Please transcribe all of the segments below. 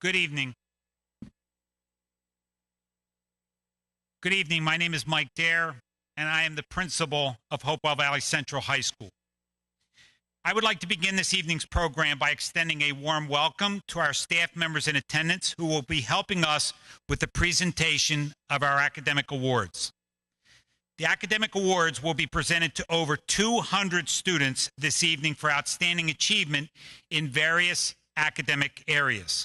Good evening. Good evening. My name is Mike Dare, and I am the principal of Hopewell Valley Central High School. I would like to begin this evening's program by extending a warm welcome to our staff members in attendance who will be helping us with the presentation of our academic awards. The academic awards will be presented to over 200 students this evening for outstanding achievement in various academic areas.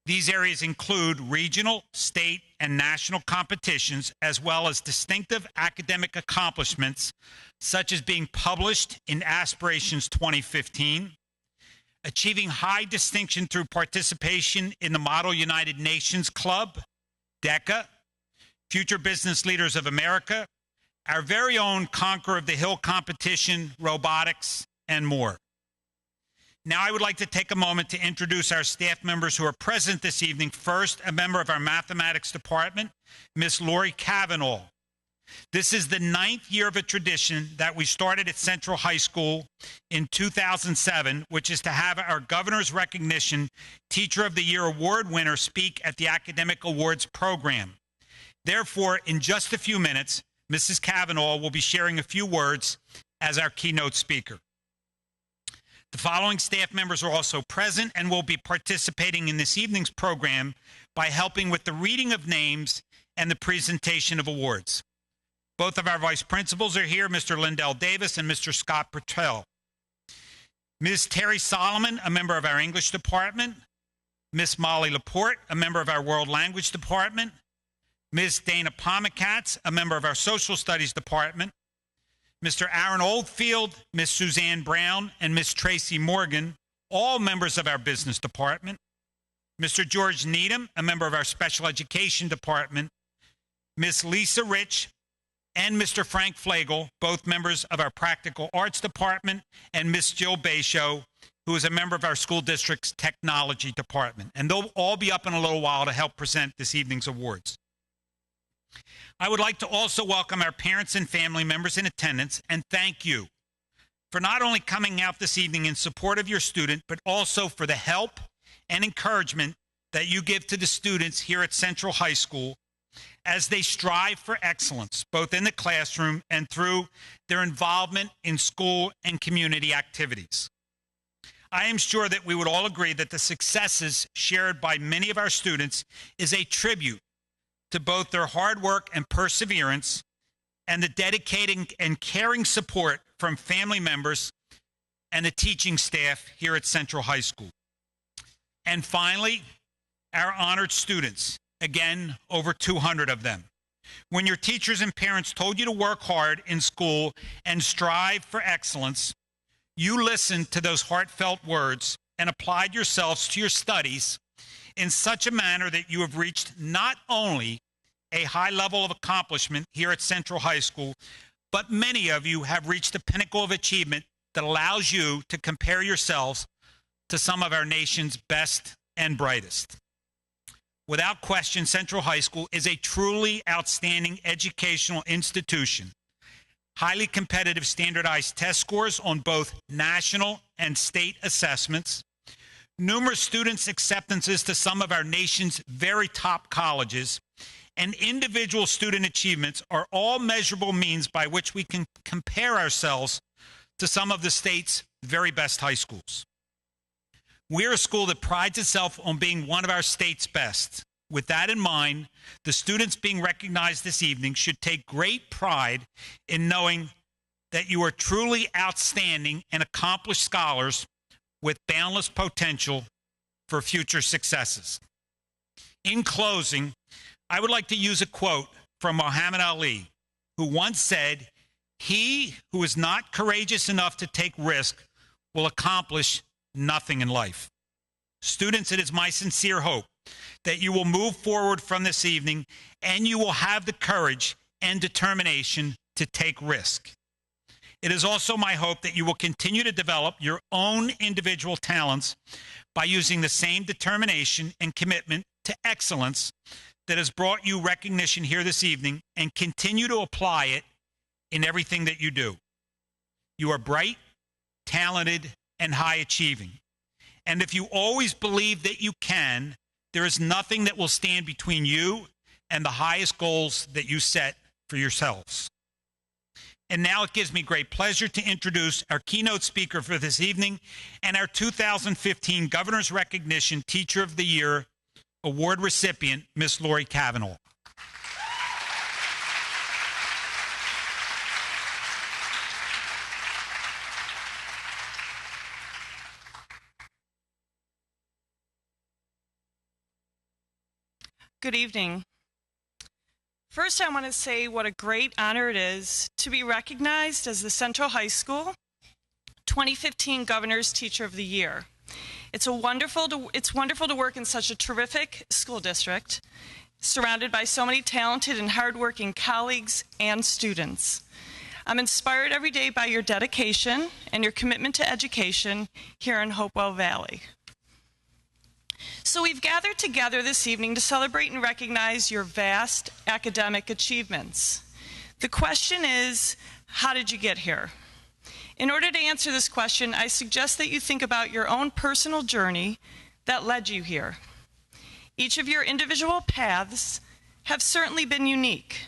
These areas include regional, state, and national competitions, as well as distinctive academic accomplishments, such as being published in Aspirations 2015, achieving high distinction through participation in the Model United Nations Club, DECA, Future Business Leaders of America, our very own Conqueror of the Hill competition, Robotics, and more. Now I would like to take a moment to introduce our staff members who are present this evening. First, a member of our mathematics department, Miss Lori Cavanaugh. This is the 9th year of a tradition that we started at Central High School in 2007, which is to have our Governor's Recognition Teacher of the Year Award winner speak at the Academic Awards program. Therefore, in just a few minutes, Mrs. Cavanaugh will be sharing a few words as our keynote speaker. The following staff members are also present and will be participating in this evening's program by helping with the reading of names and the presentation of awards. Both of our vice principals are here, Mr. Lindell Davis and Mr. Scott Brettel. Ms. Terry Solomon, a member of our English department. Ms. Molly Laporte, a member of our World Language department. Ms. Dana Pomikatz, a member of our Social Studies department. Mr. Aaron Oldfield, Ms. Suzanne Brown, and Ms. Tracy Morgan, all members of our business department. Mr. George Needham, a member of our special education department. Ms. Lisa Rich and Mr. Frank Flagel, both members of our practical arts department, and Ms. Jill Basho, who is a member of our school district's technology department. And they'll all be up in a little while to help present this evening's awards. I would like to also welcome our parents and family members in attendance and thank you for not only coming out this evening in support of your student, but also for the help and encouragement that you give to the students here at Central High School as they strive for excellence, both in the classroom and through their involvement in school and community activities. I am sure that we would all agree that the successes shared by many of our students is a tribute to both their hard work and perseverance and the dedicating and caring support from family members and the teaching staff here at Central High School. And finally, our honored students, again, over 200 of them. When your teachers and parents told you to work hard in school and strive for excellence, you listened to those heartfelt words and applied yourselves to your studies in such a manner that you have reached not only a high level of accomplishment here at Central High School, but many of you have reached the pinnacle of achievement that allows you to compare yourselves to some of our nation's best and brightest. Without question, Central High School is a truly outstanding educational institution. Highly competitive standardized test scores on both national and state assessments, numerous students' acceptances to some of our nation's very top colleges, and individual student achievements are all measurable means by which we can compare ourselves to some of the state's very best high schools. We're a school that prides itself on being one of our state's best. With that in mind, the students being recognized this evening should take great pride in knowing that you are truly outstanding and accomplished scholars with boundless potential for future successes. In closing, I would like to use a quote from Muhammad Ali, who once said, "He who is not courageous enough to take risk will accomplish nothing in life." Students, it is my sincere hope that you will move forward from this evening and you will have the courage and determination to take risk. It is also my hope that you will continue to develop your own individual talents by using the same determination and commitment to excellence that has brought you recognition here this evening and continue to apply it in everything that you do. You are bright, talented, and high achieving. And if you always believe that you can, there is nothing that will stand between you and the highest goals that you set for yourselves. And now it gives me great pleasure to introduce our keynote speaker for this evening and our 2015 Governor's Recognition Teacher of the Year Award recipient, Miss Lori Cavanaugh. Good evening. First, I want to say what a great honor it is to be recognized as the Central High School 2015 Governor's Teacher of the Year. It's wonderful to work in such a terrific school district, surrounded by so many talented and hardworking colleagues and students. I'm inspired every day by your dedication and your commitment to education here in Hopewell Valley. So we've gathered together this evening to celebrate and recognize your vast academic achievements. The question is, how did you get here? In order to answer this question, I suggest that you think about your own personal journey that led you here. Each of your individual paths have certainly been unique,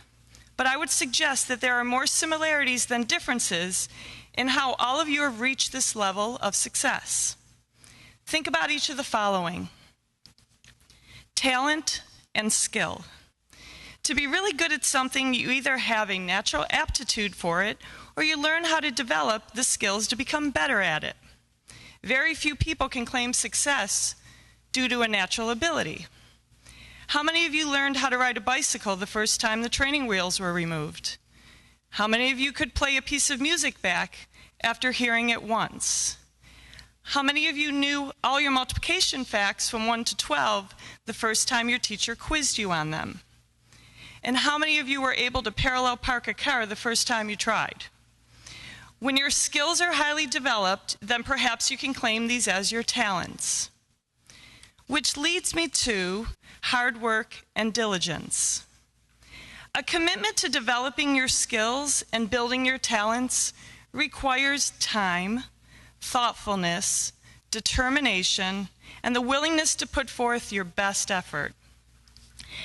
but I would suggest that there are more similarities than differences in how all of you have reached this level of success. Think about each of the following: talent and skill. To be really good at something, you either have a natural aptitude for it or you learn how to develop the skills to become better at it. Very few people can claim success due to a natural ability. How many of you learned how to ride a bicycle the first time the training wheels were removed? How many of you could play a piece of music back after hearing it once? How many of you knew all your multiplication facts from 1 to 12 the first time your teacher quizzed you on them? And how many of you were able to parallel park a car the first time you tried? When your skills are highly developed, then perhaps you can claim these as your talents. Which leads me to hard work and diligence. A commitment to developing your skills and building your talents requires time, thoughtfulness, determination, and the willingness to put forth your best effort.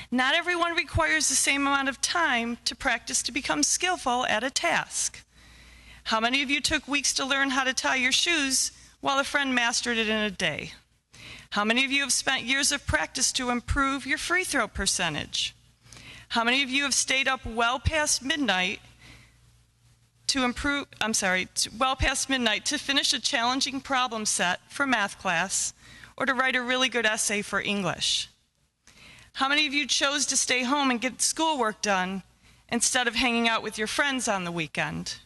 Not everyone requires the same amount of time to practice to become skillful at a task. How many of you took weeks to learn how to tie your shoes while a friend mastered it in a day? How many of you have spent years of practice to improve your free throw percentage? How many of you have stayed up well past midnight to finish a challenging problem set for math class or to write a really good essay for English? How many of you chose to stay home and get schoolwork done instead of hanging out with your friends on the weekend?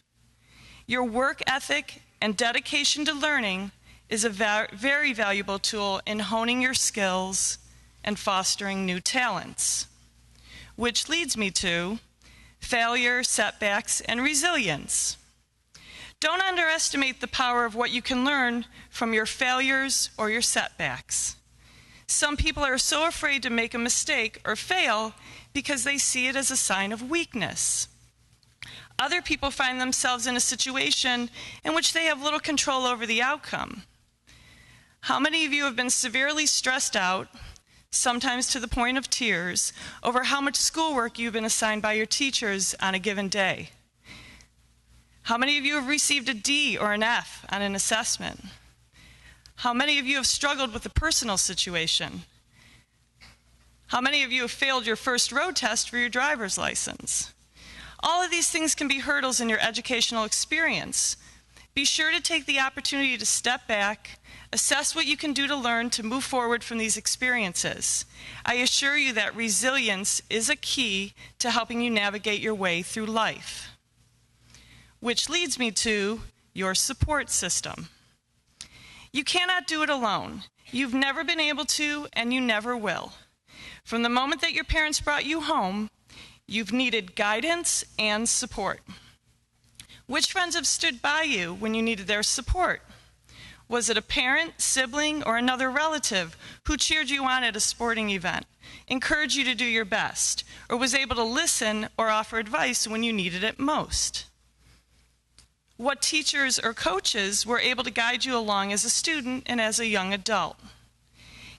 Your work ethic and dedication to learning is a very valuable tool in honing your skills and fostering new talents. Which leads me to failure, setbacks, and resilience. Don't underestimate the power of what you can learn from your failures or your setbacks. Some people are so afraid to make a mistake or fail because they see it as a sign of weakness. Other people find themselves in a situation in which they have little control over the outcome. How many of you have been severely stressed out, sometimes to the point of tears, over how much schoolwork you've been assigned by your teachers on a given day? How many of you have received a D or an F on an assessment? How many of you have struggled with a personal situation? How many of you have failed your first road test for your driver's license? All of these things can be hurdles in your educational experience. Be sure to take the opportunity to step back, assess what you can do to learn to move forward from these experiences. I assure you that resilience is a key to helping you navigate your way through life. Which leads me to your support system. You cannot do it alone. You've never been able to, and you never will. From the moment that your parents brought you home, you've needed guidance and support. Which friends have stood by you when you needed their support? Was it a parent, sibling, or another relative who cheered you on at a sporting event, encouraged you to do your best, or was able to listen or offer advice when you needed it most? what teachers or coaches were able to guide you along as a student and as a young adult.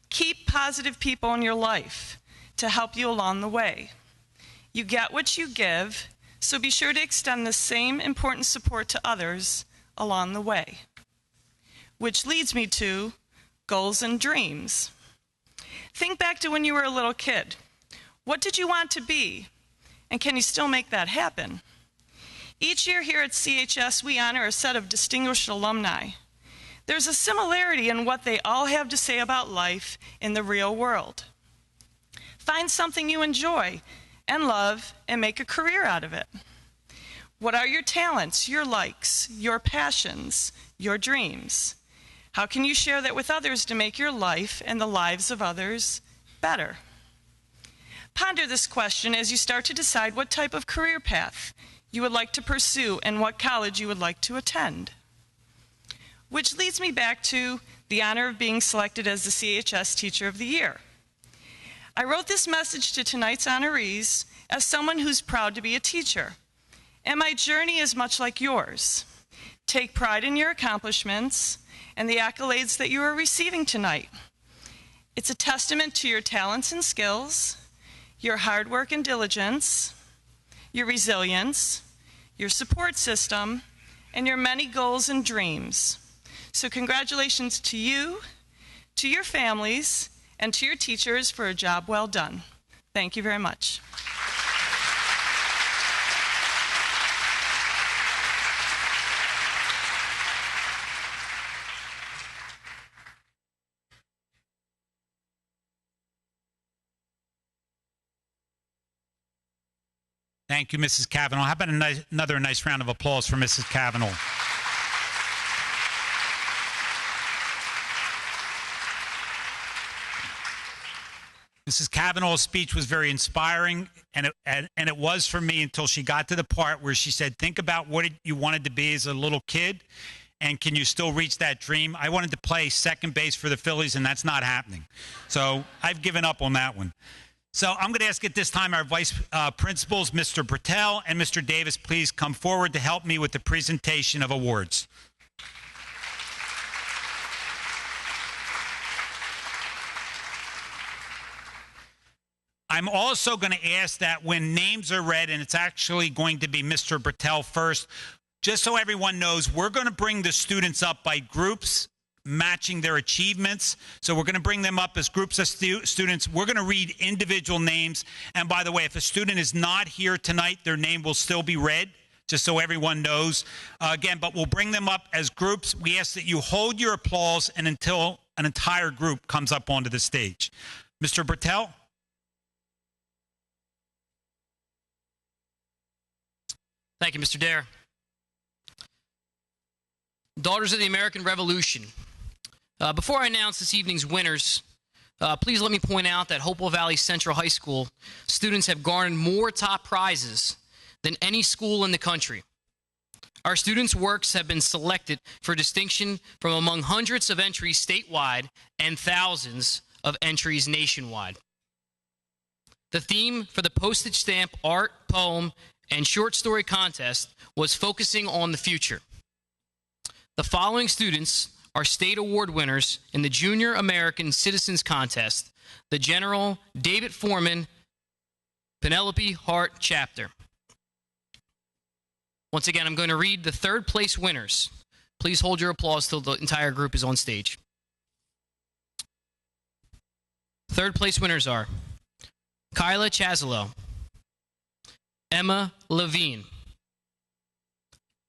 Keep positive people in your life to help you along the way. You get what you give, so be sure to extend the same important support to others along the way. Which leads me to goals and dreams. Think back to when you were a little kid. What did you want to be? And can you still make that happen? Each year here at CHS, we honor a set of distinguished alumni. There's a similarity in what they all have to say about life in the real world. Find something you enjoy and love and make a career out of it. What are your talents, your likes, your passions, your dreams? How can you share that with others to make your life and the lives of others better? Ponder this question as you start to decide what type of career path you would like to pursue and what college you would like to attend. Which leads me back to the honor of being selected as the CHS Teacher of the Year. I wrote this message to tonight's honorees as someone who's proud to be a teacher, and my journey is much like yours. Take pride in your accomplishments and the accolades that you are receiving tonight. It's a testament to your talents and skills, your hard work and diligence, your resilience, your support system, and your many goals and dreams. So congratulations to you, to your families, and to your teachers for a job well done. Thank you very much. Thank you, Mrs. Cavanaugh. How about another nice round of applause for Mrs. Cavanaugh? Mrs. Cavanaugh's speech was very inspiring, and it was for me until she got to the part where she said, think about what you wanted to be as a little kid, and can you still reach that dream? I wanted to play second base for the Phillies, and that's not happening. So I've given up on that one. So I'm going to ask at this time our vice principals, Mr. Brettel and Mr. Davis, please come forward to help me with the presentation of awards. I'm also going to ask that when names are read, and it's actually going to be Mr. Brettel first, just so everyone knows, we're going to bring the students up by groups, matching their achievements. So we're going to bring them up as groups of students. We're going to read individual names. And by the way, if a student is not here tonight, their name will still be read, just so everyone knows. Again, but we'll bring them up as groups. We ask that you hold your applause and until an entire group comes up onto the stage. Mr. Brettel? Thank you, Mr. Dare. Daughters of the American Revolution. Before I announce this evening's winners, please let me point out that Hopewell Valley Central High School students have garnered more top prizes than any school in the country. Our students' works have been selected for distinction from among hundreds of entries statewide and thousands of entries nationwide. The theme for the postage stamp art, poem, and short story contest was focusing on the future. The following students are state award winners in the Junior American Citizens Contest, the General David Foreman Penelope Hart chapter. Once again, I'm going to read the third place winners. Please hold your applause till the entire group is on stage. Third place winners are Kyla Chazalo, Emma Levine,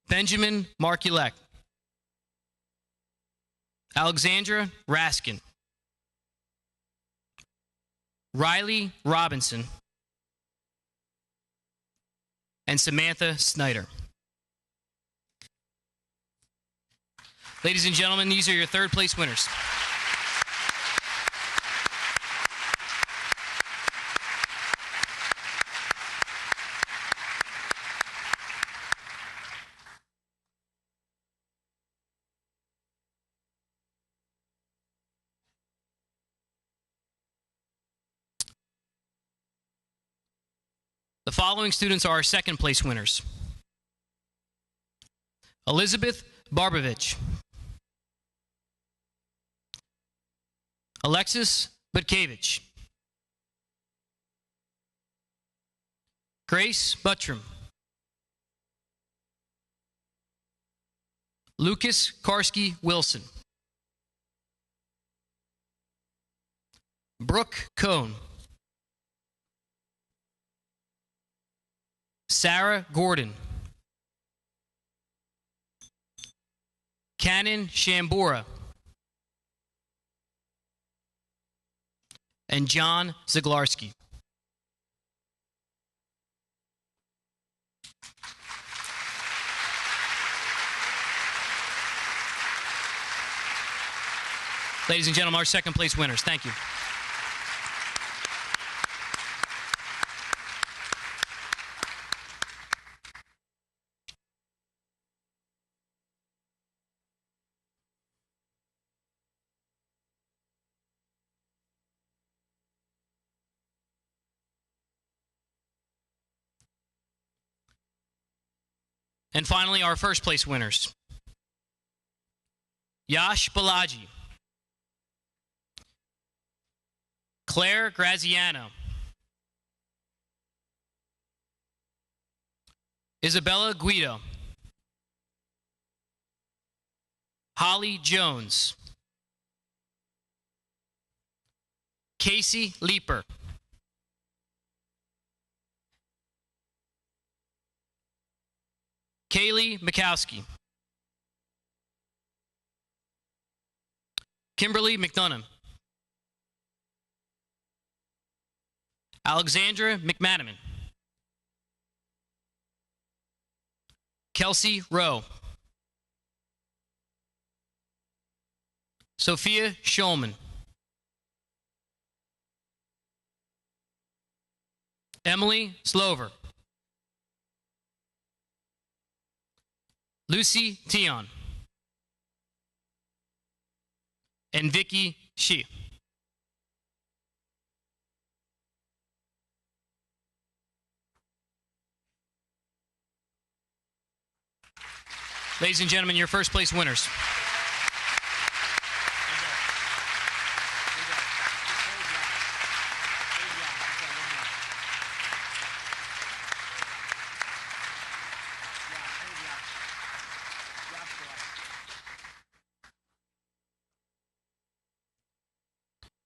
Benjamin Markulek, Alexandra Raskin, Riley Robinson, and Samantha Snyder. Ladies and gentlemen, these are your third place winners. The following students are our second place winners. Elizabeth Barbovich. Alexis Butkevich. Grace Buttram. Lucas Karski Wilson. Brooke Cohn. Sarah Gordon. Cannon Shambora. And John Zaglarski. Ladies and gentlemen, our second place winners. Thank you. And finally, our first place winners. Yash Balaji. Claire Graziano. Isabella Guido. Holly Jones. Casey Leeper. Kaylee Mikowski. Kimberly McDonough. Alexandra McManaman. Kelsey Rowe. Sophia Schulman. Emily Slover. Lucy Tion. And Vicky Shi. Ladies and gentlemen, your first place winners.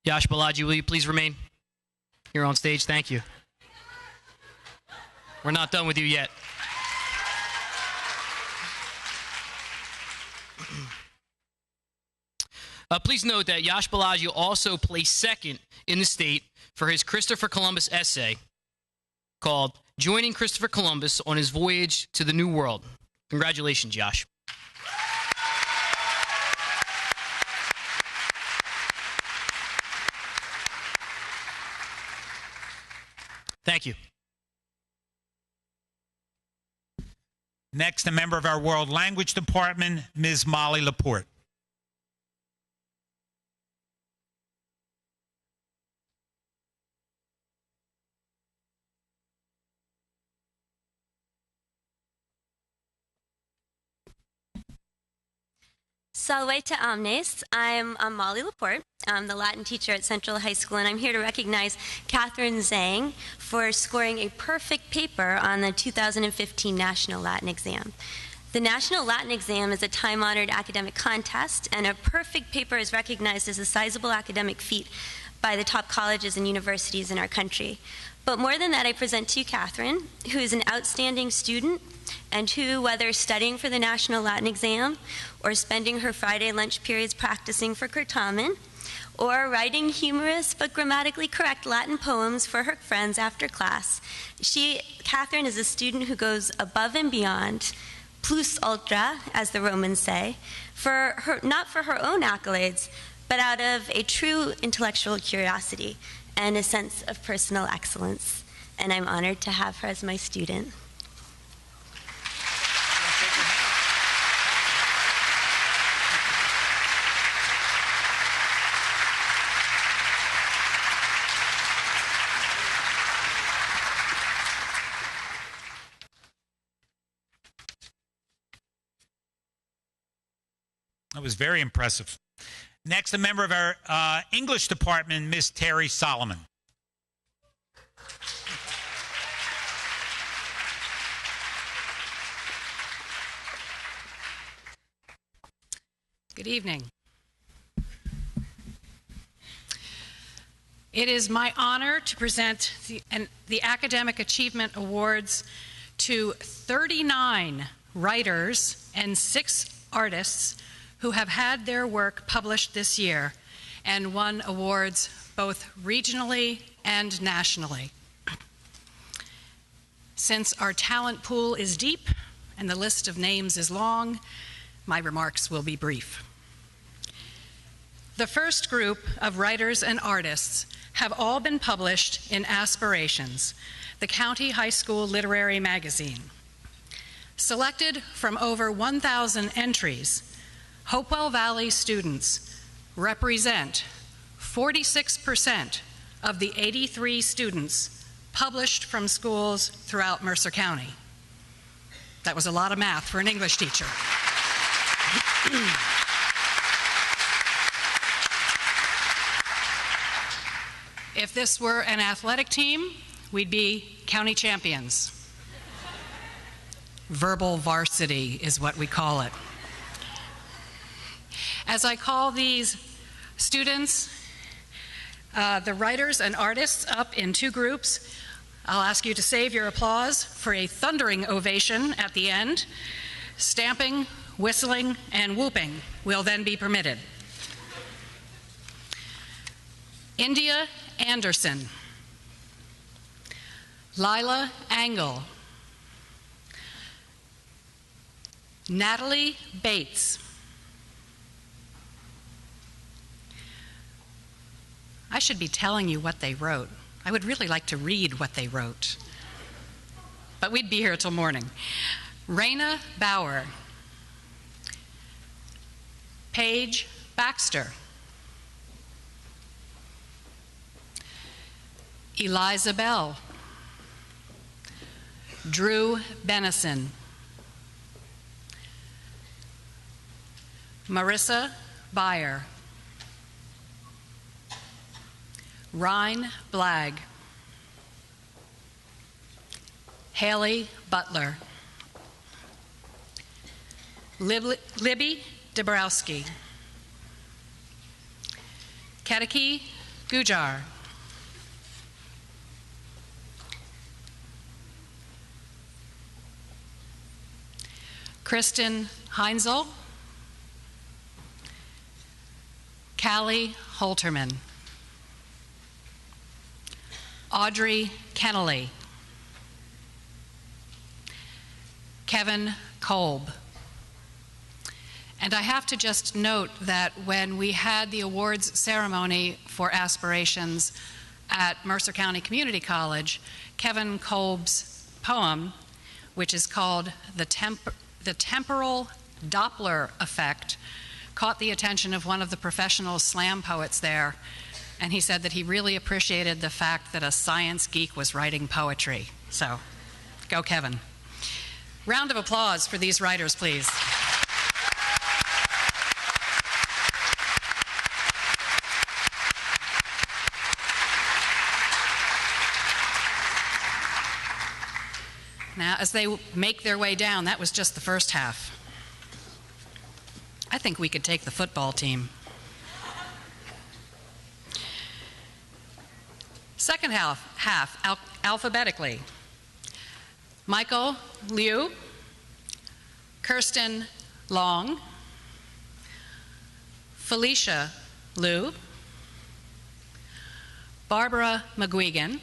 Yash Balaji, will you please remain here on stage? Thank you. We're not done with you yet. Please note that Yash Balaji also placed second in the state for his Christopher Columbus essay called Joining Christopher Columbus on His Voyage to the New World. Congratulations, Yash. Thank you. Next, a member of our World Language Department, Ms. Molly Laporte. Salve to omnes. I'm Molly Laporte. I'm the Latin teacher at Central High School, and I'm here to recognize Catherine Zhang for scoring a perfect paper on the 2015 National Latin Exam. The National Latin Exam is a time-honored academic contest, and a perfect paper is recognized as a sizable academic feat by the top colleges and universities in our country. But more than that, I present to you Catherine, who is an outstanding student and who, whether studying for the National Latin Exam or spending her Friday lunch periods practicing for Curtamen, or writing humorous but grammatically correct Latin poems for her friends after class, Catherine is a student who goes above and beyond, plus ultra, as the Romans say, not for her own accolades, but out of a true intellectual curiosity and a sense of personal excellence. And I'm honored to have her as my student. That was very impressive. Next, a member of our English department, Miss Terry Solomon. Good evening. It is my honor to present the Academic Achievement Awards to 39 writers and 6 artists who have had their work published this year and won awards both regionally and nationally. Since our talent pool is deep and the list of names is long, my remarks will be brief. The first group of writers and artists have all been published in Aspirations, the county high school literary magazine. Selected from over 1,000 entries, Hopewell Valley students represent 46% of the 83 students published from schools throughout Mercer County. That was a lot of math for an English teacher. If this were an athletic team, we'd be county champions. Verbal varsity is what we call it. As I call these students, the writers and artists, up in 2 groups, I'll ask you to save your applause for a thundering ovation at the end. Stamping, whistling, and whooping will then be permitted. India Anderson, Lila Angle, Natalie Bates, I should be telling you what they wrote. I would really like to read what they wrote, but we'd be here till morning. Raina Bauer, Paige Baxter, Eliza Bell, Drew Bennison, Marissa Beyer, Ryan Blagg, Haley Butler, Libby Dabrowski, Kadaki Gujar, Kristen Heinzel, Callie Holterman, Audrey Kennelly, Kevin Kolb. And I have to just note that when we had the awards ceremony for Aspirations at Mercer County Community College, Kevin Kolb's poem, which is called The Temporal Doppler Effect, caught the attention of one of the professional slam poets there, and he said that he really appreciated the fact that a science geek was writing poetry. So, go Kevin. Round of applause for these writers, please. Now, as they make their way down, that was just the first half. I think we could take the football team. Second half alphabetically. Michael Liu, Kirsten Long, Felicia Liu, Barbara McGuigan,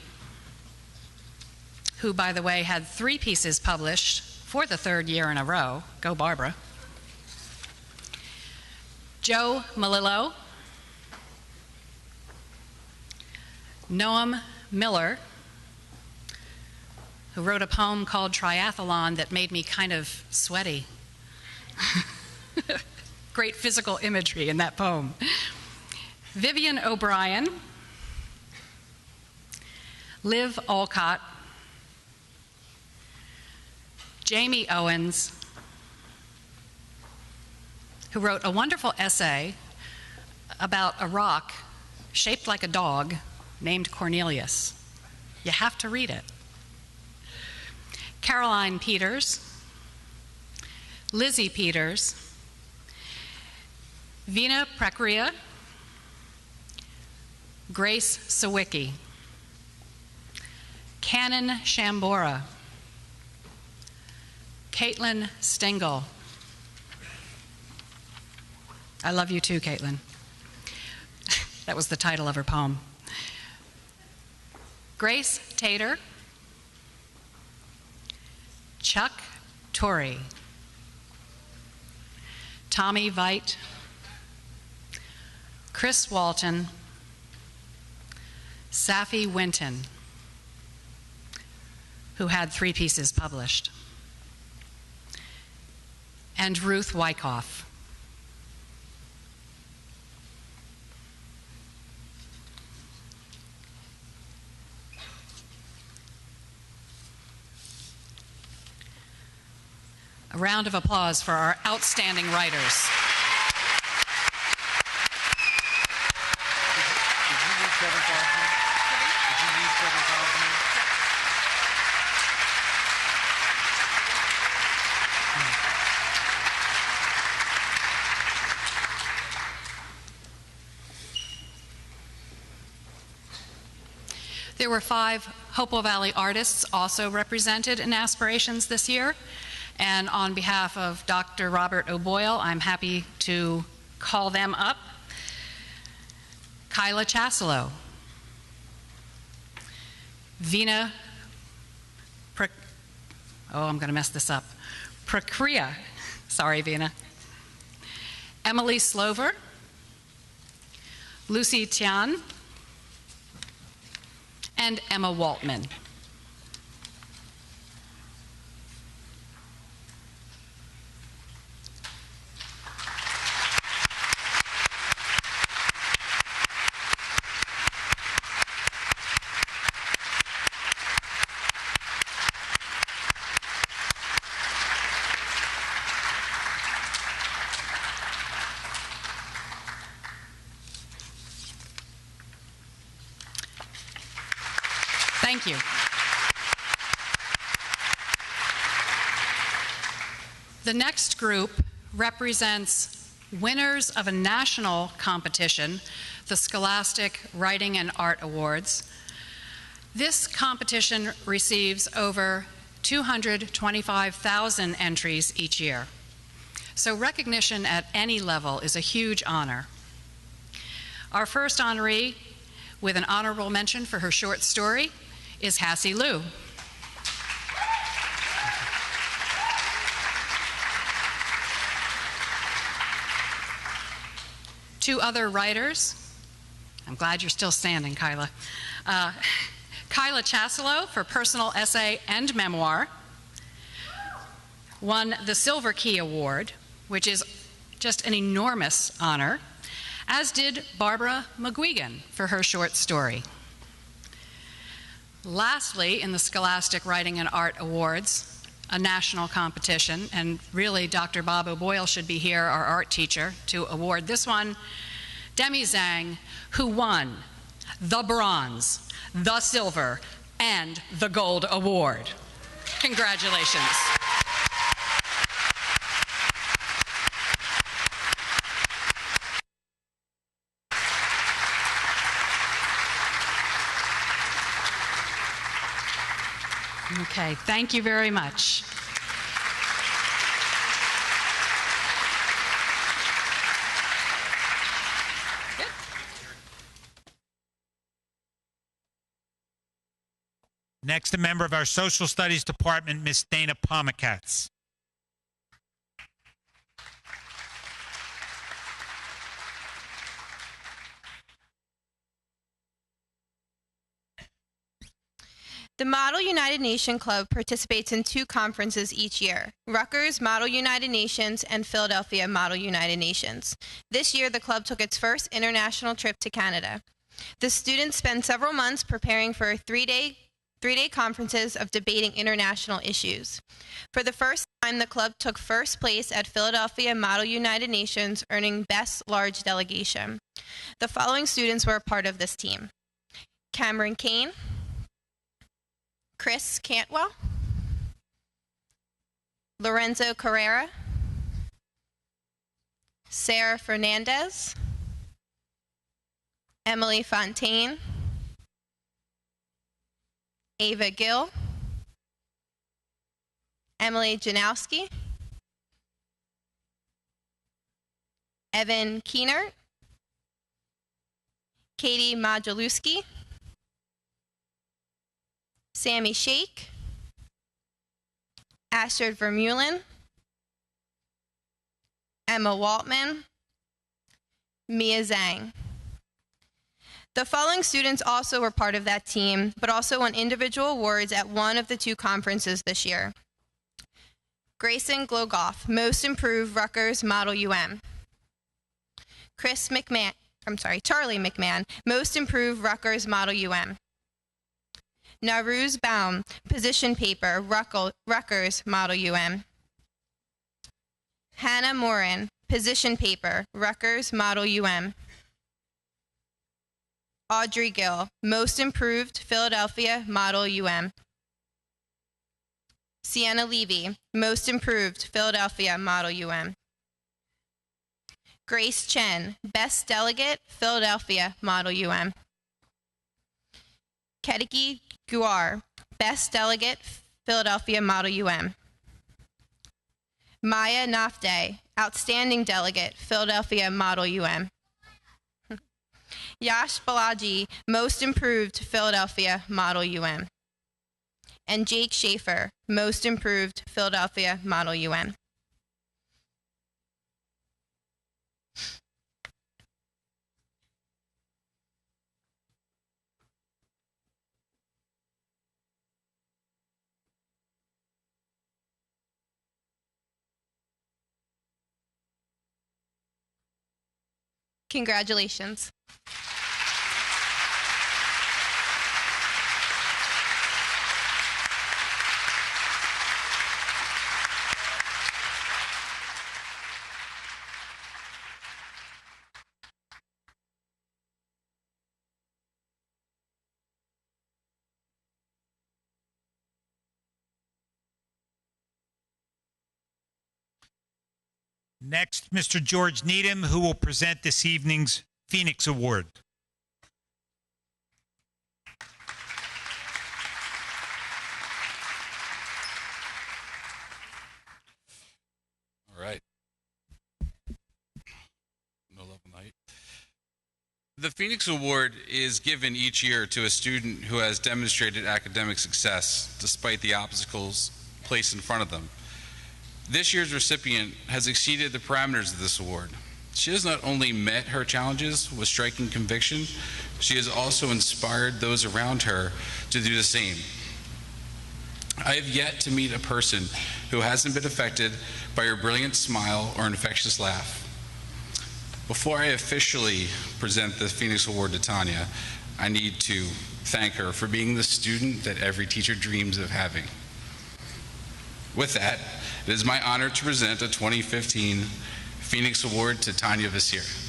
who, by the way, had 3 pieces published for the 3rd year in a row. Go Barbara. Joe Malillo, Noam Miller, who wrote a poem called Triathlon that made me kind of sweaty. Great physical imagery in that poem. Vivian O'Brien, Liv Olcott, Jamie Owens, who wrote a wonderful essay about a rock shaped like a dog named Cornelius. You have to read it. Caroline Peters, Lizzie Peters, Vina Prakria, Grace Sawicki, Canon Shambora, Caitlin Stengel. I love you too, Caitlin. That was the title of her poem. Grace Tater, Chuck Torrey, Tommy Veit, Chris Walton, Safi Winton, who had 3 pieces published, and Ruth Wyckoff. A round of applause for our outstanding writers. There were 5 Hopewell Valley artists also represented in Aspirations this year. And on behalf of Dr. Robert O'Boyle, I'm happy to call them up. Kyla Chasselow, Vina, I'm going to mess this up, Prakria, sorry Vina, Emily Slover, Lucy Tian, and Emma Waltman. Thank you. The next group represents winners of a national competition, the Scholastic Writing and Art Awards. This competition receives over 225,000 entries each year. So recognition at any level is a huge honor. Our first honoree, with an honorable mention for her short story, is Hassie Liu. Two other writers, I'm glad you're still standing, Kyla. Kyla Chasselow for personal essay and memoir won the Silver Key Award, which is just an enormous honor, as did Barbara McGuigan for her short story. Lastly, in the Scholastic Writing and Art Awards, a national competition, and really Dr. Bob O'Boyle should be here, our art teacher, to award this one, Demi Zhang, who won the bronze, the silver, and the gold award. Congratulations. Okay, thank you very much. Next, a member of our Social Studies Department, Miss Dana Pomikatz. The Model United Nations Club participates in 2 conferences each year, Rutgers Model United Nations and Philadelphia Model United Nations. This year, the club took its first international trip to Canada. The students spend several months preparing for a 3-day 3-day conferences of debating international issues. For the first time, the club took first place at Philadelphia Model United Nations, earning Best Large Delegation. The following students were a part of this team: Cameron Kane, Chris Cantwell, Lorenzo Carrera, Sarah Fernandez, Emily Fontaine, Ava Gill, Emily Janowski, Evan Keenert, Katie Modulewski, Sammy Shake, Astrid Vermeulen, Emma Waltman, Mia Zhang. The following students also were part of that team, but also won individual awards at one of the 2 conferences this year. Grayson Glogoff, Most Improved Rutgers Model UM. Charlie McMahon, Most Improved Rutgers Model UM. Naruz Baum, Position Paper, Rutgers Model UM. Hannah Morin, Position Paper, Rutgers Model UM. Audrey Gill, Most Improved Philadelphia Model UM. Sienna Levy, Most Improved Philadelphia Model UM. Grace Chen, Best Delegate Philadelphia Model UM. Kediki Guar, Best Delegate Philadelphia Model UM. Maya Nafde, Outstanding Delegate Philadelphia Model UM. Yash Balaji, Most Improved Philadelphia Model UM. And Jake Schaefer, Most Improved Philadelphia Model UM. Congratulations. Next, Mr. George Needham, who will present this evening's Phoenix Award. All right. No love night. The Phoenix Award is given each year to a student who has demonstrated academic success despite the obstacles placed in front of them. This year's recipient has exceeded the parameters of this award. She has not only met her challenges with striking conviction, she has also inspired those around her to do the same. I have yet to meet a person who hasn't been affected by her brilliant smile or infectious laugh. Before I officially present the Phoenix Award to Tanya, I need to thank her for being the student that every teacher dreams of having. With that, it is my honor to present the 2015 Phoenix Award to Tanya Vasir.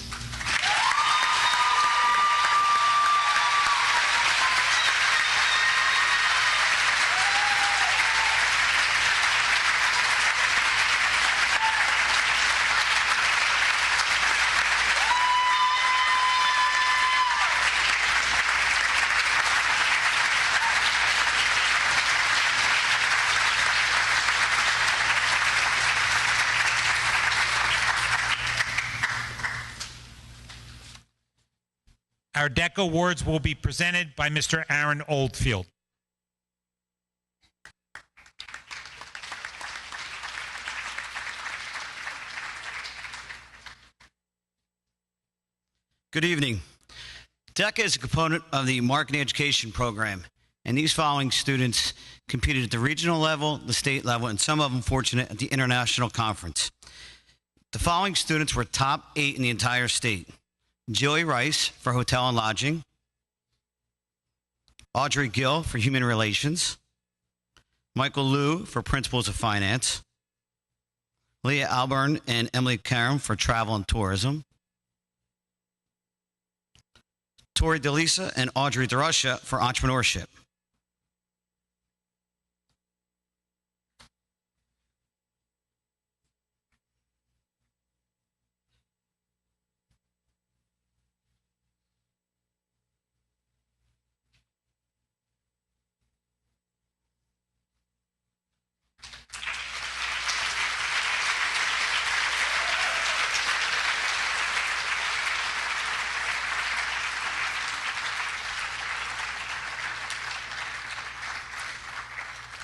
Our DECA Awards will be presented by Mr. Aaron Oldfield. Good evening. DECA is a component of the Marketing Education Program, and these following students competed at the regional level, the state level, and some of them fortunate at the international conference. The following students were top 8 in the entire state. Joey Rice for Hotel and Lodging, Audrey Gill for Human Relations, Michael Liu for Principles of Finance, Leah Alburn and Emily Karam for Travel and Tourism, Tori DeLisa and Audrey DeRusha for Entrepreneurship.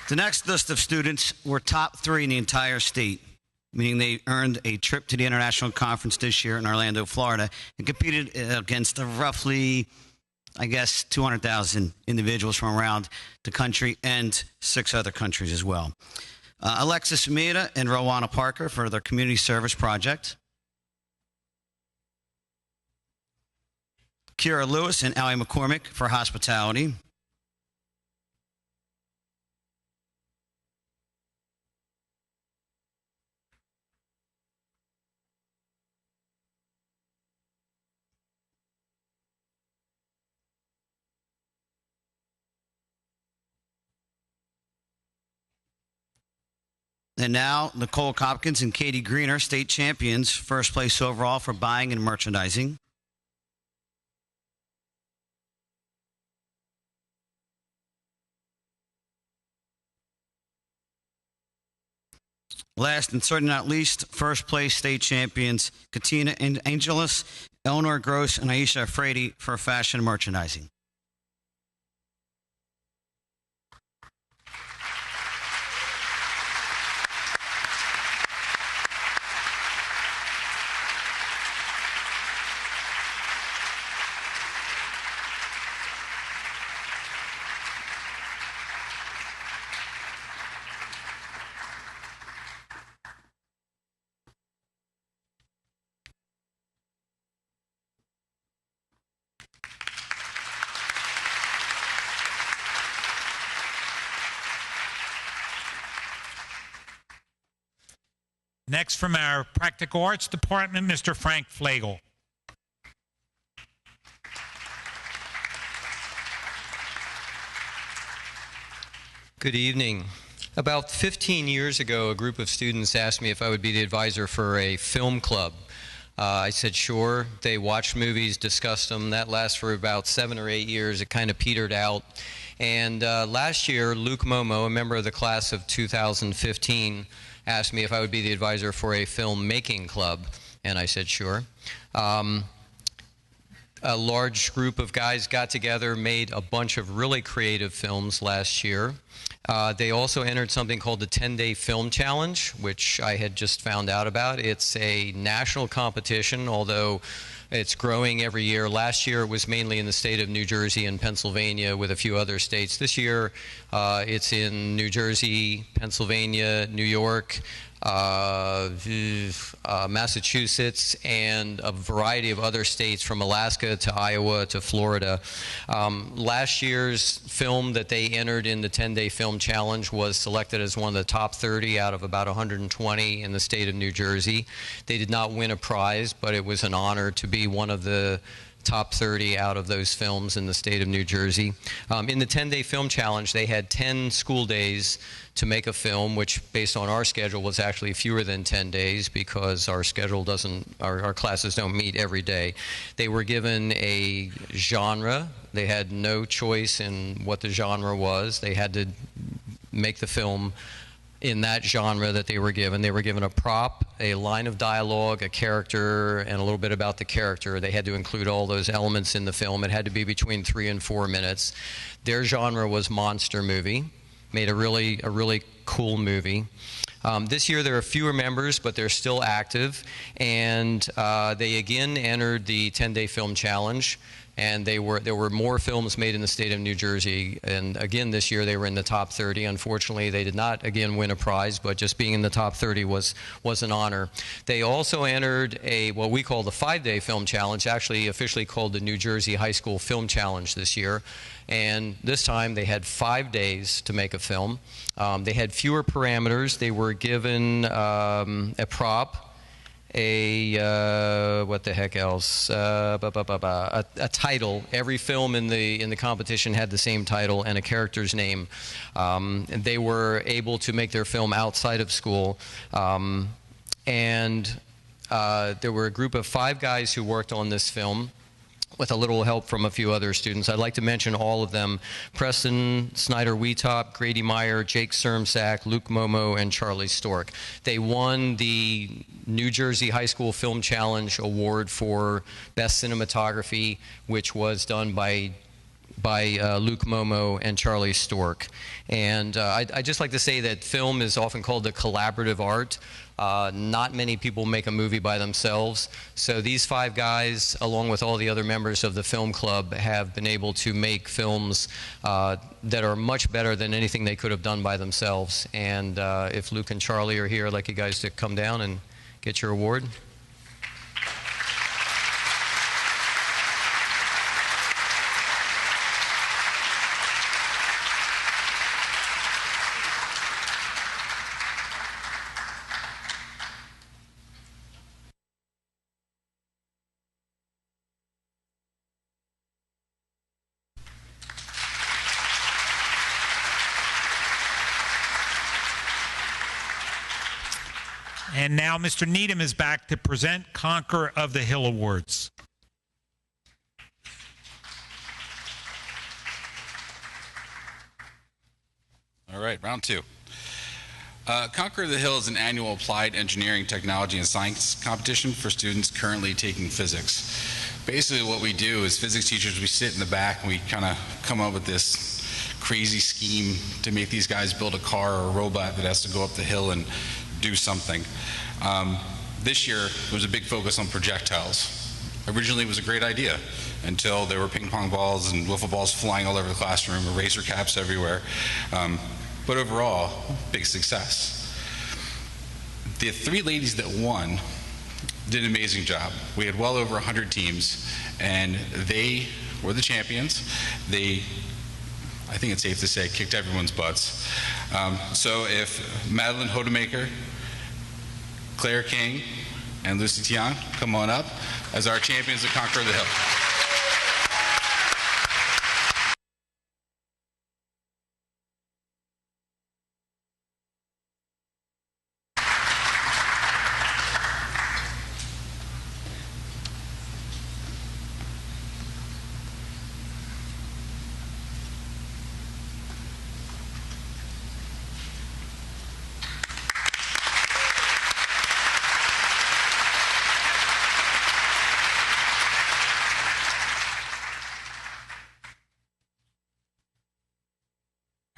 The next list of students were top 3 in the entire state, meaning they earned a trip to the international conference this year in Orlando, Florida, and competed against roughly, 200,000 individuals from around the country and 6 other countries as well. Alexis Maida and Rowana Parker for their community service project. Kira Lewis and Allie McCormick for hospitality. And now, Nicole Hopkins and Katie Greener, state champions, first place overall for buying and merchandising. Last and certainly not least, first place state champions, Katina Angelis, Eleanor Gross, and Aisha Frady for fashion merchandising. Next, from our Practical Arts Department, Mr. Frank Flagel. Good evening. About 15 years ago, a group of students asked me if I would be the advisor for a film club. I said sure. They watched movies, discussed them. That lasted for about 7 or 8 years. It kind of petered out. And last year, Luke Momo, a member of the class of 2015, asked me if I would be the advisor for a film-making club, and I said sure. A large group of guys got together, made a bunch of really creative films last year. They also entered something called the 10-Day Film Challenge, which I had just found out about. It's a national competition, although it's growing every year. Last year it was mainly in the state of New Jersey and Pennsylvania with a few other states. This year it's in New Jersey, Pennsylvania, New York, Massachusetts, and a variety of other states from Alaska to Iowa to Florida. Last year's film that they entered in the 10-Day Film Challenge was selected as one of the top 30 out of about 120 in the state of New Jersey. They did not win a prize, but it was an honor to be one of the top 30 out of those films in the state of New Jersey. In the 10-Day Film Challenge, they had 10 school days to make a film, which based on our schedule was actually fewer than 10 days because our schedule doesn't, our classes don't meet every day. They were given a genre. They had no choice in what the genre was. They had to make the film in that genre that they were given. They were given a prop, a line of dialogue, a character, and a little bit about the character. They had to include all those elements in the film. It had to be between 3 and 4 minutes. Their genre was monster movie. Made a really cool movie. This year there are fewer members, but they're still active, and they again entered the 10-Day Film Challenge. and there were more films made in the state of New Jersey. And again, this year they were in the top 30. Unfortunately, they did not again win a prize, but just being in the top 30 was an honor. They also entered what we call the 5-day film challenge, actually officially called the New Jersey High School Film Challenge this year. And this time they had 5 days to make a film. They had fewer parameters. They were given a prop, what the heck else? A title. Every film in the competition had the same title and a character's name. And they were able to make their film outside of school. And there were a group of 5 guys who worked on this film, with a little help from a few other students. I'd like to mention all of them: Preston Snyder-Wheatop, Grady Meyer, Jake Sermsack, Luke Momo, and Charlie Stork. They won the New Jersey High School Film Challenge Award for Best Cinematography, which was done by Luke Momo and Charlie Stork. And I'd just like to say that film is often called a collaborative art. Not many people make a movie by themselves. So these 5 guys, along with all the other members of the film club, have been able to make films that are much better than anything they could have done by themselves. And if Luke and Charlie are here, I'd like you guys to come down and get your award. And now Mr. Needham is back to present Conqueror of the Hill Awards. All right, round 2. Conqueror of the Hill is an annual applied engineering, technology, and science competition for students currently taking physics. Basically what we do is physics teachers, we sit in the back and we kind of come up with this crazy scheme to make these guys build a car or a robot that has to go up the hill and do something. This year, there was a big focus on projectiles. Originally, it was a great idea until there were ping pong balls and wiffle balls flying all over the classroom, eraser caps everywhere. But overall, big success. The 3 ladies that won did an amazing job. We had well over 100 teams, and they were the champions. They, I think it's safe to say, kicked everyone's butts. So if Madeline Hodemaker, Claire King, and Lucy Tian come on up as our champions of Conquer the Hill.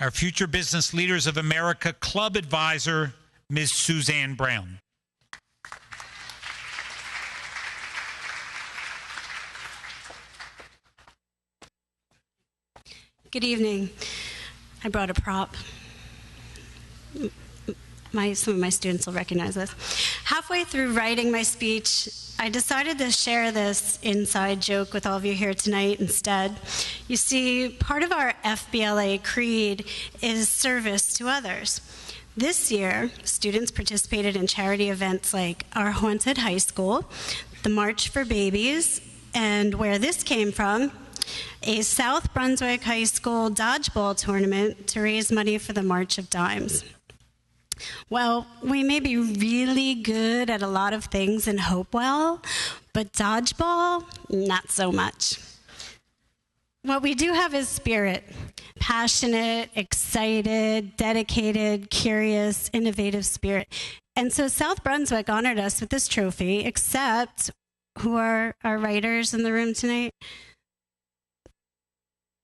Our Future Business Leaders of America Club Advisor, Ms. Suzanne Brown. Good evening. I brought a prop. Some of my students will recognize this. Halfway through writing my speech, I decided to share this inside joke with all of you here tonight instead. You see, part of our FBLA creed is service to others. This year, students participated in charity events like our Haunted High School, the March for Babies, and where this came from, a South Brunswick High School dodgeball tournament to raise money for the March of Dimes. Well, we may be really good at a lot of things in Hopewell, but dodgeball, not so much. What we do have is spirit. Passionate, excited, dedicated, curious, innovative spirit. And so South Brunswick honored us with this trophy, except who are our writers in the room tonight?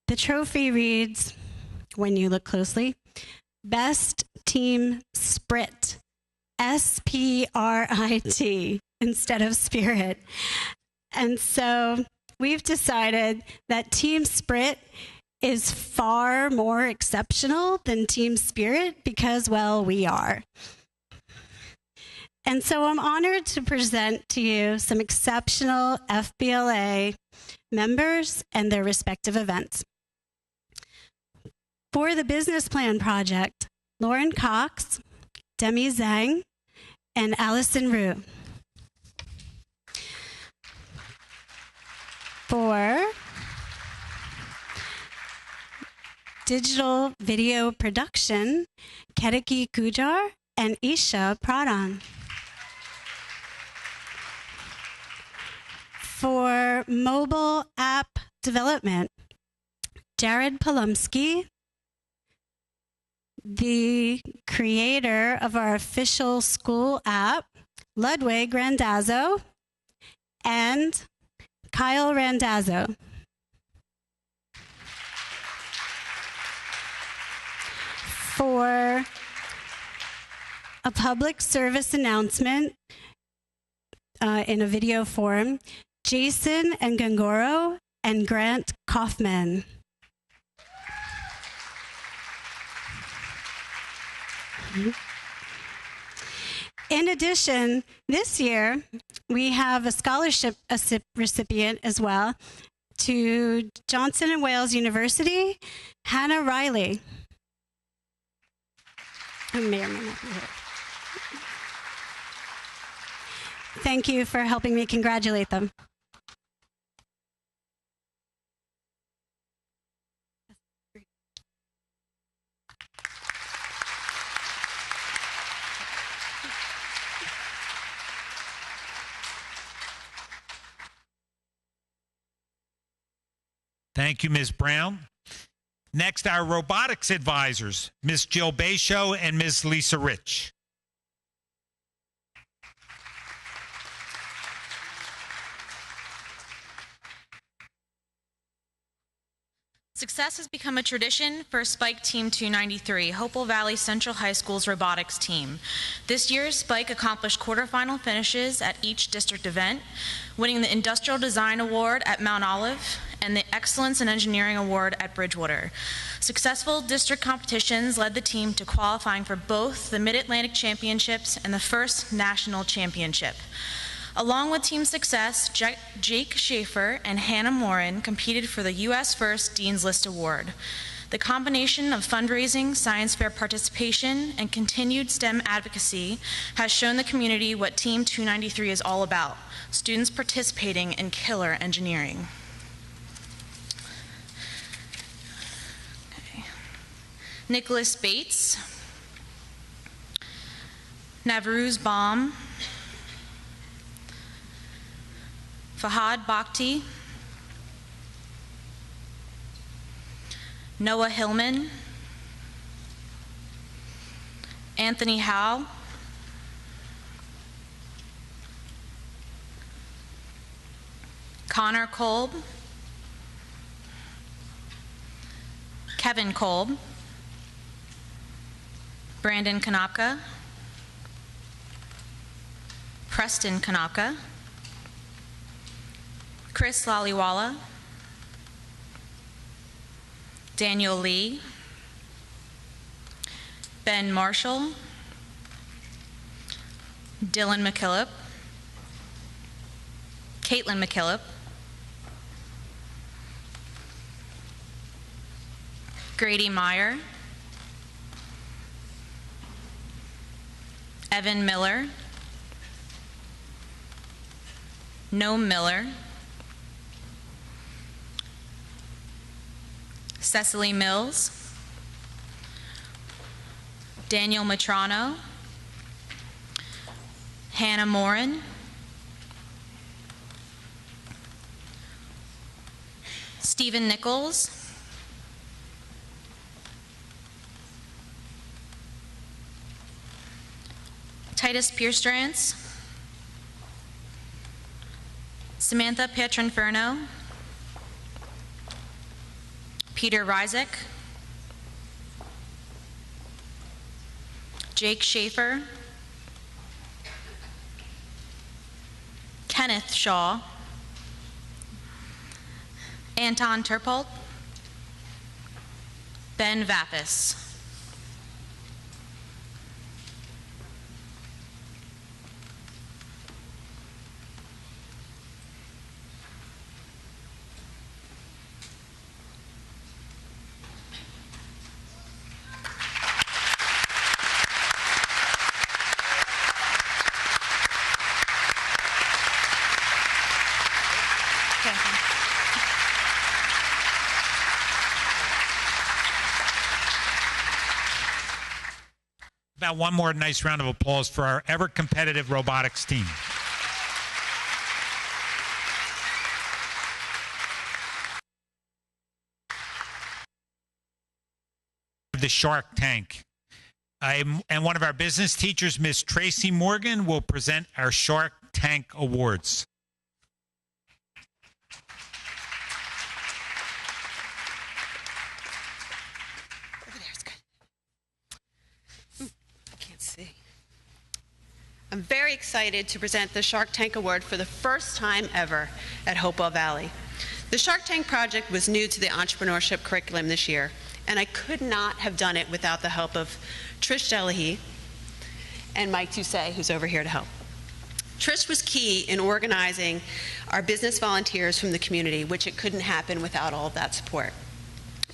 The trophy reads, when you look closely, Best Team Sprit, S-P-R-I-T, instead of spirit. And so we've decided that team spirit is far more exceptional than team spirit because, well, we are. And so I'm honored to present to you some exceptional FBLA members and their respective events. For the business plan project, Lauren Cox, Demi Zhang, and Allison Rue. For digital video production, Kediki Kujar and Isha Pradhan. For mobile app development, Jared Polumsky, the creator of our official school app, Ludwig Randazzo, and Kyle Randazzo. For a public service announcement in a video form, Jason and Gangoro and Grant Kaufman. In addition, this year, we have a scholarship recipient as well to Johnson & Wales University, Hannah Riley. Who may or may not be here. Thank you for helping me congratulate them. Thank you, Ms. Brown. Next, our robotics advisors, Ms. Jill Basho and Ms. Lisa Rich. Success has become a tradition for Spike Team 293, Hopewell Valley Central High School's robotics team. This year, Spike accomplished quarterfinal finishes at each district event, winning the Industrial Design Award at Mount Olive and the Excellence in Engineering Award at Bridgewater. Successful district competitions led the team to qualifying for both the Mid-Atlantic Championships and the first national championship. Along with team success, Jake Schaefer and Hannah Morin competed for the U.S. First Dean's List Award. The combination of fundraising, science fair participation, and continued STEM advocacy has shown the community what Team 293 is all about, students participating in killer engineering. Okay. Nicholas Bates, Navruz Baum, Fahad Bakhti, Noah Hillman, Anthony Howe, Connor Kolb, Kevin Kolb, Brandon Kanapka, Preston Kanapka, Chris Laliwala, Daniel Lee, Ben Marshall, Dylan McKillop, Caitlin McKillop, Grady Meyer, Evan Miller, Noam Miller, Cecily Mills, Daniel Matrano, Hannah Morin, Stephen Nichols, Titus Pierstrance, Samantha Pietranferno, Peter Ryzik, Jake Schaefer, Kenneth Shaw, Anton Turpold, Ben Vappis. About one more nice round of applause for our ever-competitive robotics team. The Shark Tank. And one of our business teachers, Miss Tracy Morgan, will present our Shark Tank Awards. I'm very excited to present the Shark Tank Award for the first time ever at Hopewell Valley. The Shark Tank project was new to the entrepreneurship curriculum this year, and I could not have done it without the help of Trish Delahaye and Mike Doucet, who's over here to help. Trish was key in organizing our business volunteers from the community, which it couldn't happen without all of that support.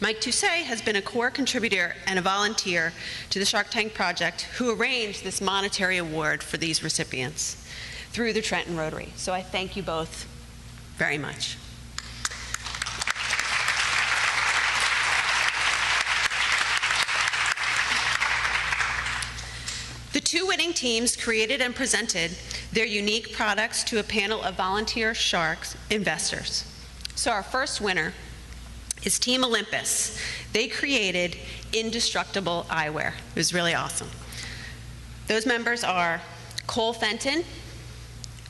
Mike Doucet has been a core contributor and a volunteer to the Shark Tank Project who arranged this monetary award for these recipients through the Trenton Rotary. So I thank you both very much. The two winning teams created and presented their unique products to a panel of volunteer sharks investors. So our first winner is Team Olympus. They created indestructible eyewear. It was really awesome. Those members are Cole Fenton,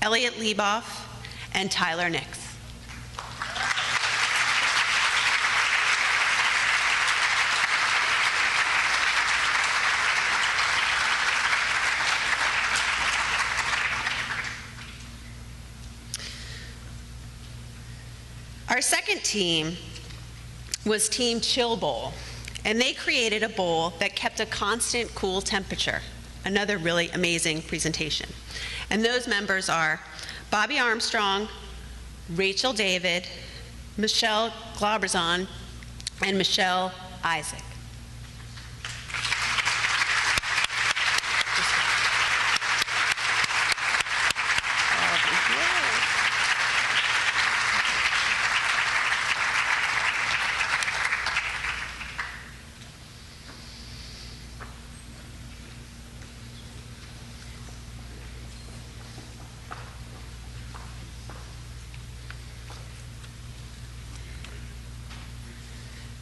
Elliot Lieboff, and Tyler Nix. Our second team was Team Chill Bowl, and they created a bowl that kept a constant cool temperature. Another really amazing presentation. And those members are Bobby Armstrong, Rachel David, Michelle Globrazon, and Michelle Isaac.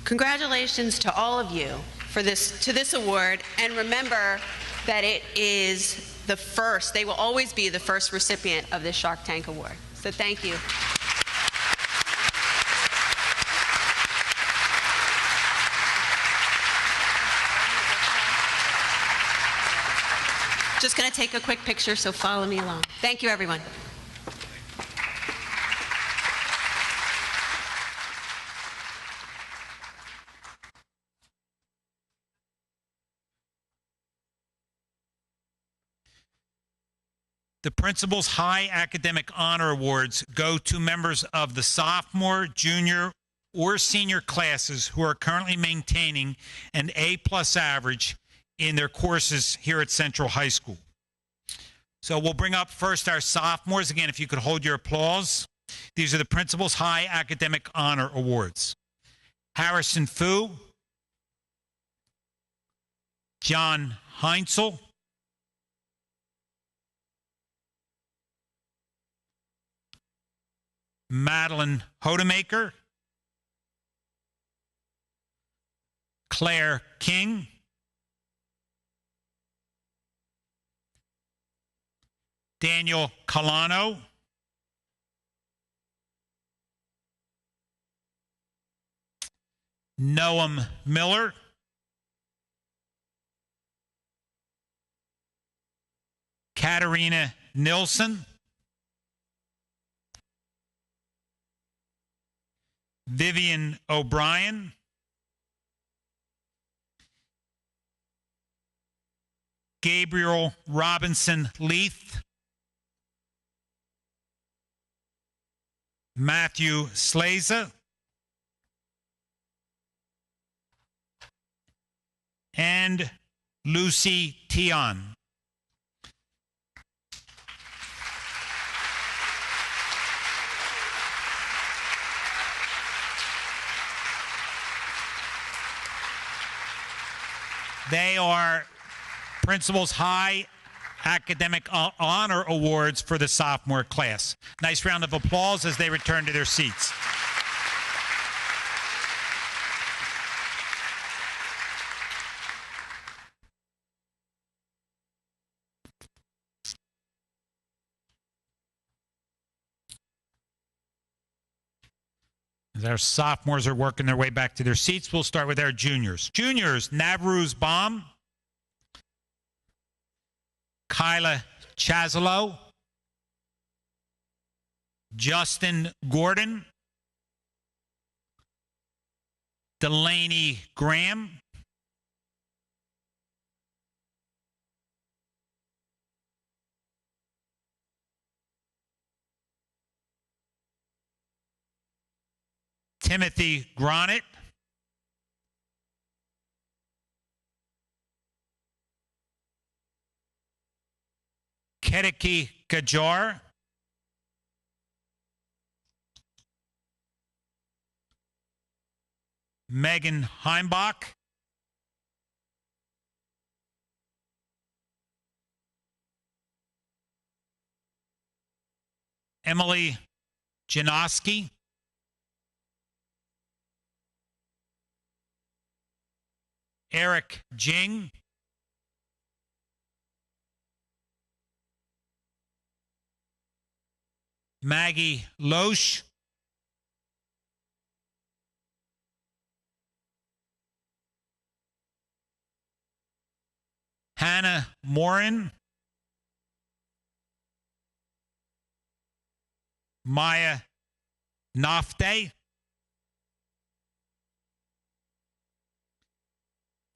Congratulations to all of you for this award, and remember that it is the first, they will always be the first recipient of this Shark Tank Award. So thank you. Just going to take a quick picture, so follow me along. Thank you, everyone. The Principal's High Academic Honor Awards go to members of the sophomore, junior, or senior classes who are currently maintaining an A+ average in their courses here at Central High School. So we'll bring up first our sophomores. Again, if you could hold your applause. These are the Principal's High Academic Honor Awards. Harrison Fu, John Heinzel, Madeline Hodemaker, Claire King, Daniel Colano, Noam Miller, Katarina Nilsson, Vivian O'Brien, Gabriel Robinson Leith, Matthew Slaza, and Lucy Tion. They are Principal's High Academic Honor Awards for the sophomore class. Nice round of applause as they return to their seats. As our sophomores are working their way back to their seats, we'll start with our juniors. Juniors, Navruz Baum, Kyla Chazalo, Justin Gordon, Delaney Graham, Timothy Gronit, Kediki Kajar, Megan Heimbach, Emily Janoski, Eric Jing, Maggie Loesch, Hannah Morin, Maya Nafte,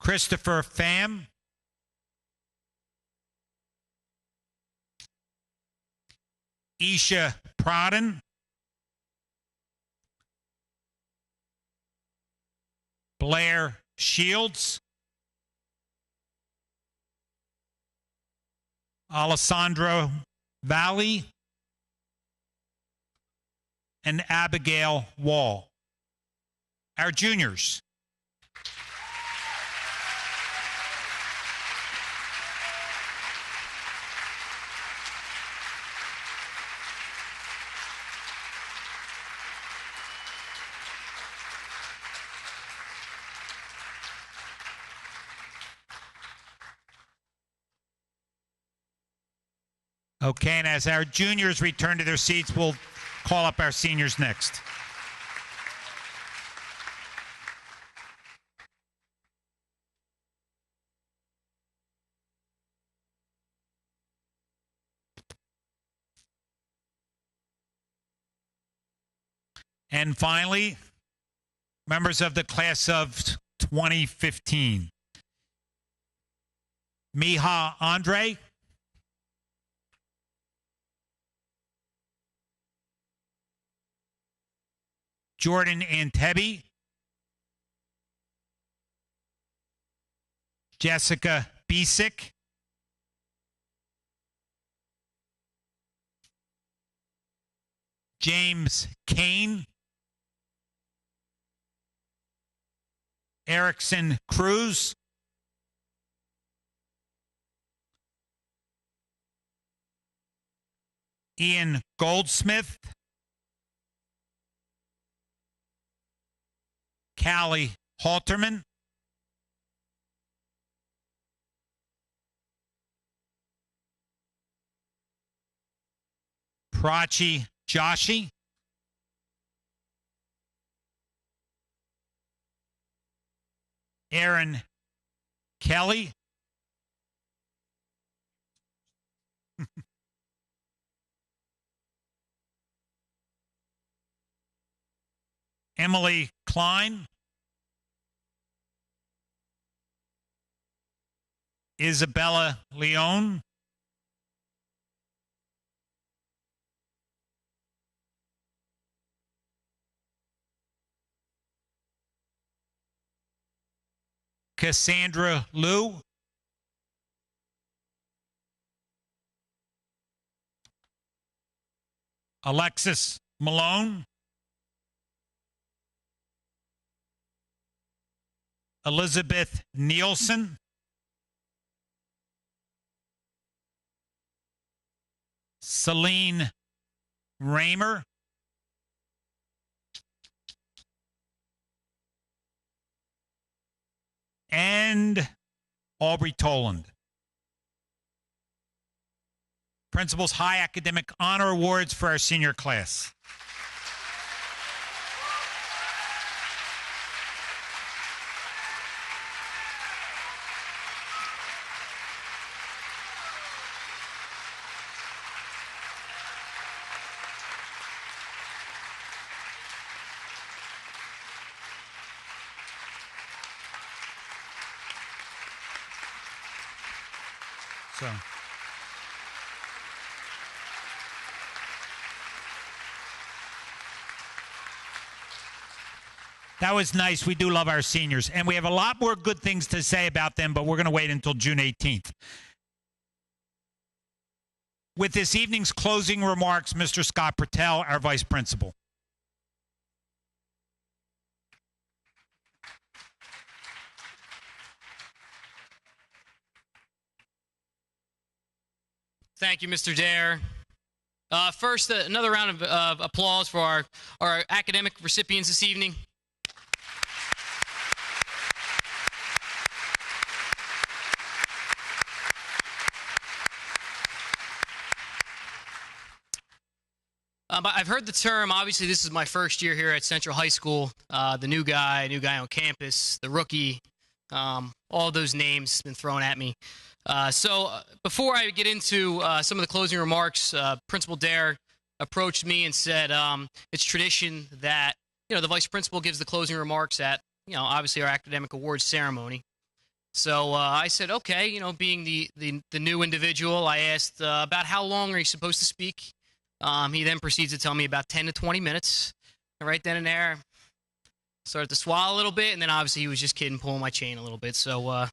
Christopher Pham, Isha Pradhan, Blair Shields, Alessandro Valley, and Abigail Wall. Our juniors. Okay, and as our juniors return to their seats, we'll call up our seniors next. And finally, members of the class of 2015. Miha Andre, Jordan Antebi, Jessica Bisick, James Kane, Erickson Cruz, Ian Goldsmith, Callie Halterman, Prachi Joshi, Aaron Kelly, Emily Klein, Isabella Leone, Cassandra Liu, Alexis Malone, Elizabeth Nielsen, Celine Raymer, and Aubrey Toland. Principal's High Academic Honor Awards for our senior class. So, that was nice. We do love our seniors, and we have a lot more good things to say about them, but we're going to wait until June 18th. With this evening's closing remarks, Mr. Scott Brettel, our vice principal. Thank you, Mr. Dare. First, another round of applause for our academic recipients this evening. I've heard the term, obviously this is my first year here at Central High School, the new guy on campus, the rookie, all those names been thrown at me. So before I get into some of the closing remarks, Principal Dare approached me and said it's tradition that, the vice principal gives the closing remarks at, obviously our academic awards ceremony. So I said, okay, being the new individual, I asked about how long are you supposed to speak? He then proceeds to tell me about 10 to 20 minutes. And right then and there, started to swallow a little bit, and then obviously he was just kidding, pulling my chain a little bit. So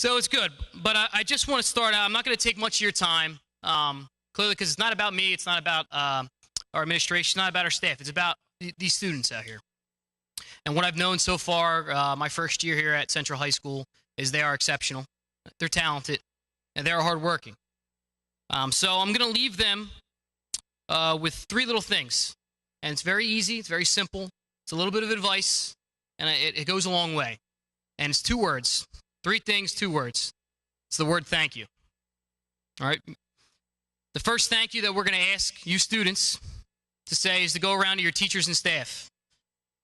it's good. But I just want to start out. I'm not going to take much of your time, clearly, because it's not about me. It's not about our administration. It's not about our staff. It's about these students out here. And what I've known so far, my first year here at Central High School, is they are exceptional. They're talented, and they're hardworking. So I'm going to leave them with three little things. And it's very easy. It's very simple. It's a little bit of advice, and it goes a long way. And it's two words. Three things, two words. It's the word thank you. All right? The first thank you that we're going to ask you students to say is to go around to your teachers and staff.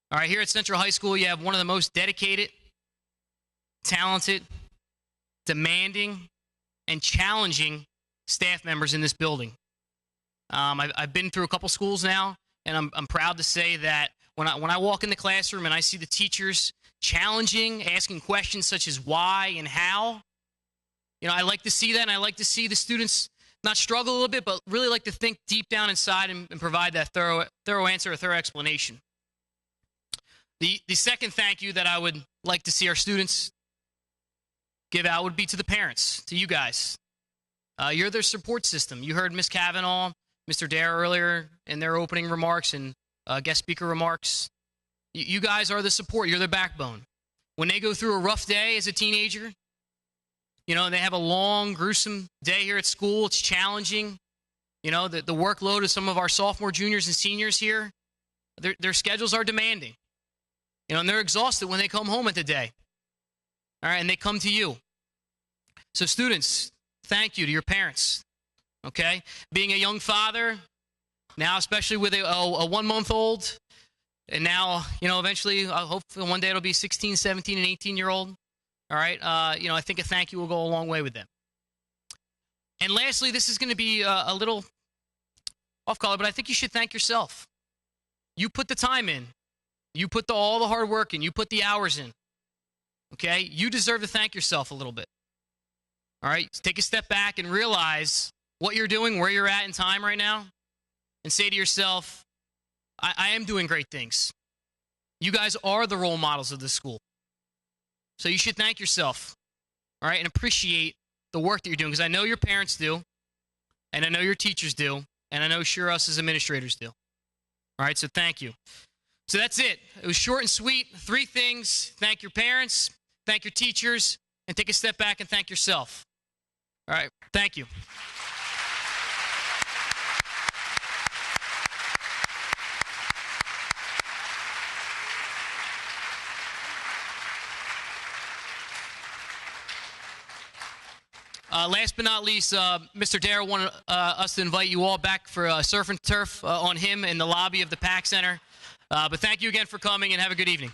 All right, here at Central High School, you have one of the most dedicated, talented, demanding, and challenging staff members in this building. I've been through a couple schools now, and I'm proud to say that when I walk in the classroom and I see the teachers challenging, asking questions such as why and how, I like to see that, and I like to see the students not struggle a little bit, but really like to think deep down inside and provide that thorough answer, a thorough explanation. The second thank you that I would like to see our students give out would be to the parents, to you guys. You're their support system. You heard Ms. Cavanaugh, Mr. Dare earlier in their opening remarks and guest speaker remarks. You guys are the support. You're their backbone. When they go through a rough day as a teenager, and they have a long, gruesome day here at school, it's challenging. The workload of some of our sophomore, juniors, and seniors here, their schedules are demanding. And they're exhausted when they come home at the day. All right, and they come to you. So students, thank you to your parents, okay? Being a young father, now especially with a 1-month-old, and now, eventually, hopefully one day it'll be 16, 17, and 18-year-old, all right? I think a thank you will go a long way with them. And lastly, this is going to be a little off-color, but I think you should thank yourself. You put the time in. You put all the hard work in. You put the hours in. Okay? You deserve to thank yourself a little bit. All right? Take a step back and realize what you're doing, where you're at in time right now, and say to yourself, I am doing great things. You guys are the role models of this school. So you should thank yourself, all right, and appreciate the work that you're doing, because I know your parents do, and I know your teachers do, and I know sure us as administrators do. All right, so thank you. So that's it. It was short and sweet. 3 things. Thank your parents, thank your teachers, and take a step back and thank yourself. All right, thank you. Last but not least, Mr. Dare wanted us to invite you all back for surf and turf on him in the lobby of the PAC Center. But thank you again for coming, and have a good evening.